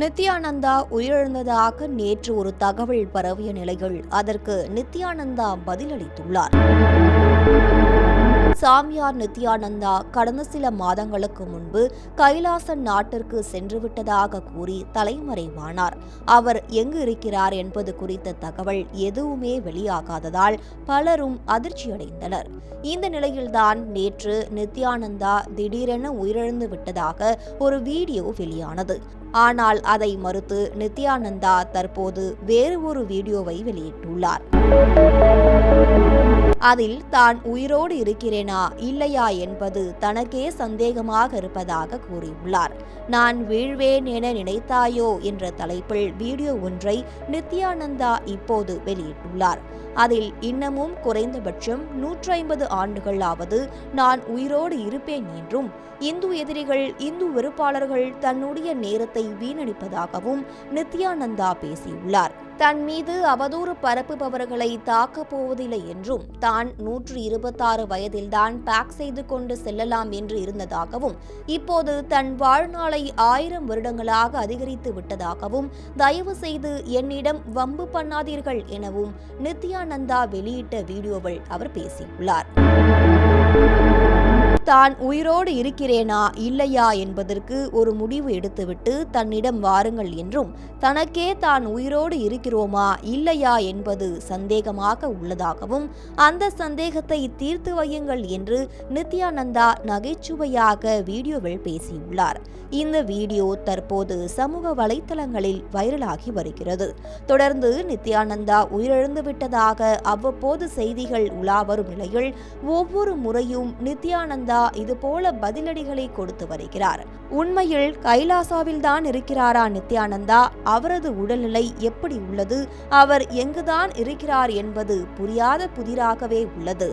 நித்யானந்தா உயிரிழந்ததாக நேற்று ஒரு தகவல் பரவிய நிலையில் அதற்கு நித்யானந்தா பதிலளித்துள்ளார். சாமியார் நித்யானந்தா கடந்த சில மாதங்களுக்கு முன்பு கைலாச நாட்டிற்கு சென்றுவிட்டதாக கூறி தலைமறைவானார். அவர் எங்கு இருக்கிறார் என்பது குறித்த தகவல் எதுவுமே வெளியாகாததால் பலரும் அதிர்ச்சியடைந்தனர். இந்த நிலையில்தான் நேற்று நித்யானந்தா திடீரென உயிரிழந்து விட்டதாக ஒரு வீடியோ வெளியானது. ஆனால் அதை மறுத்து நித்யானந்தா தற்போது வேறு ஒரு வீடியோவை வெளியிட்டுள்ளார். அதில் தான் உயிரோடு இருக்கிறேனா இல்லையா என்பது தனக்கே சந்தேகமாக இருப்பதாக கூறியுள்ளார். நான் வீழ்வேன் என நினைத்தாயோ என்ற தலைப்பில் வீடியோ ஒன்றை நித்யானந்தா இப்போது வெளியிட்டுள்ளார். அதில் இன்னமும் குறைந்தபட்சம் 150 ஆண்டுகளாவது நான் உயிரோடு இருப்பேன் என்றும், இந்து எதிரிகள் இந்து வெறுப்பாளர்கள் தன்னுடைய நேரத்தை வீணடிப்பதாகவும் நித்யானந்தா பேசியுள்ளார். தன் மீது அவதூறு பரப்புபவர்களை தாக்கப் போவதில்லை என்றும், தான் 126 வயதில்தான் பேக் செய்து கொண்டு செல்லலாம் என்று இருந்ததாகவும், இப்போது தன் வாழ்நாளை 1000 வருடங்களாக அதிகரித்து விட்டதாகவும், தயவு செய்து என்னிடம் வம்பு பண்ணாதீர்கள் எனவும் நித்யானந்தா வெளியிட்ட வீடியோவில் அவர் பேசியுள்ளார். தான் உயிரோடு இருக்கிறேனா இல்லையா என்பதற்கு ஒரு முடிவு எடுத்துவிட்டு தன்னிடம் வாருங்கள் என்றும், தனக்கே தான் உயிரோடு இருக்கிறோமா இல்லையா என்பது சந்தேகமாக உள்ளதாகவும், அந்த சந்தேகத்தை தீர்த்து வையுங்கள் என்று நித்யானந்தா நகைச்சுவையாக வீடியோவில் பேசியுள்ளார். இந்த வீடியோ தற்போது சமூக வலைத்தளங்களில் வைரலாகி வருகிறது. தொடர்ந்து நித்யானந்தா உயிரிழந்து விட்டதாக அவ்வப்போது செய்திகள் உலா வரும் நிலையில் ஒவ்வொரு முறையும் நித்யானந்தா இதுபோல பதிலடிகளை கொடுத்து வருகிறார். உண்மையில் கைலாசாவில்தான் இருக்கிறாரா நித்யானந்தா? அவரது உடல்நிலை எப்படி உள்ளது? அவர் எங்குதான் இருக்கிறார் என்பது புரியாத புதிராகவே உள்ளது.